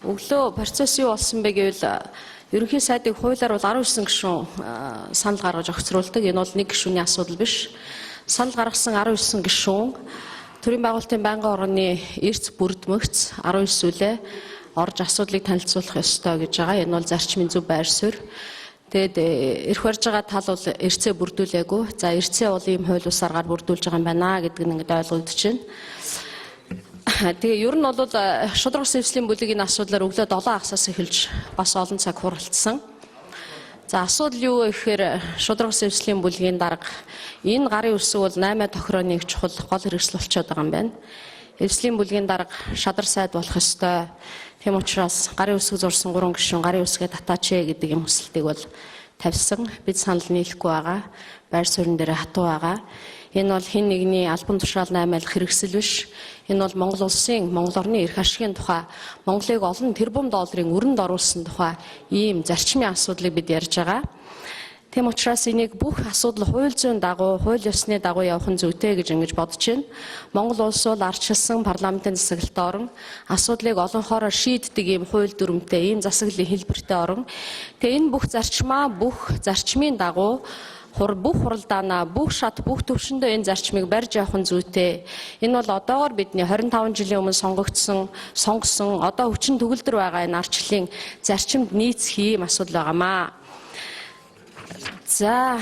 Өглөө процесс юу болсон бэ гэвэл ерөнхий сайдын хуулиар бол 19 гишүүн санал гаргаж огцруулдаг. Энэ бол нэг гишүүний асуудал биш. Санал гаргасан 19 гишүүн төрийн байгуулалтын байнгын орны эрц бүрдмөгц 19 үлээ орж асуудлыг танилцуулах ёстой гэж байгаа. Энэ бол зарчмын зөв байр суурь. Тэгэд эрх барьж байгаа тал бол эрцээ бүрдүүлээгүй. За эрцээ бол ийм хууль усаар бүрдүүлж байгаа юм байна гэдэг нь ингээд ойлгогдож байна. Тэгээ ер нь бол шударга сэвслийн бүлгийн асуудлаар өглөө 7 хагасаас эхэлж бас олон цаг хуралдсан. За асуудал юу вэ гэхээр шударга сэвслийн бүлгийн дарга энэ гарын үсэг бол 8 тохирооны чухал гол хэрэгсэл болчиход байгаа юм байна. Эвслийн бүлгийн дарга шадар сайд болох ёстой. Тийм учраас гарын үсэг зурсан 3 гишүүн гарын үсгээ татаач гэдэг юм хүсэлтийг бол тавьсан. Бид санал нийлэхгүй байгаа. Байр суурин дээр хатуу байгаа. Энэ бол хэн нэгний албан тушаал наймаалах хэрэгсэл биш. Энэ бол Монгол улсын, Монгол орны эрх ашигын тухай, Монголыг олон тэрбум долларын өрөнд оруулсан тухай ийм зарчмын асуудлыг бид ярьж байгаа. Тийм учраас энийг бүх асуудал хууль зүйн дагуу, хууль ёсны дагуу явах нь зүйтэй гэж ингэж бодож байна. Монгол улс бол ардчилсан парламентын засаглалт орон, асуудлыг олон хоороор шийддэг ийм хууль дүрмтэй, ийм засаглалын хэлбэртэй орон. Тэгээ энэ бүх зарчмын дагуу бүх хуралдаанаа, бүх шат, бүх төвшөндөө энэ зарчмыг барьж явах нь зүйтэй. Энэ бол одоогоор бидний 25 жилийн өмнө сонгосон, одоо хүчин төгөлдөр байгаа энэ ардчлалын зарчимд нийцэх ийм асуудал байгаамаа. За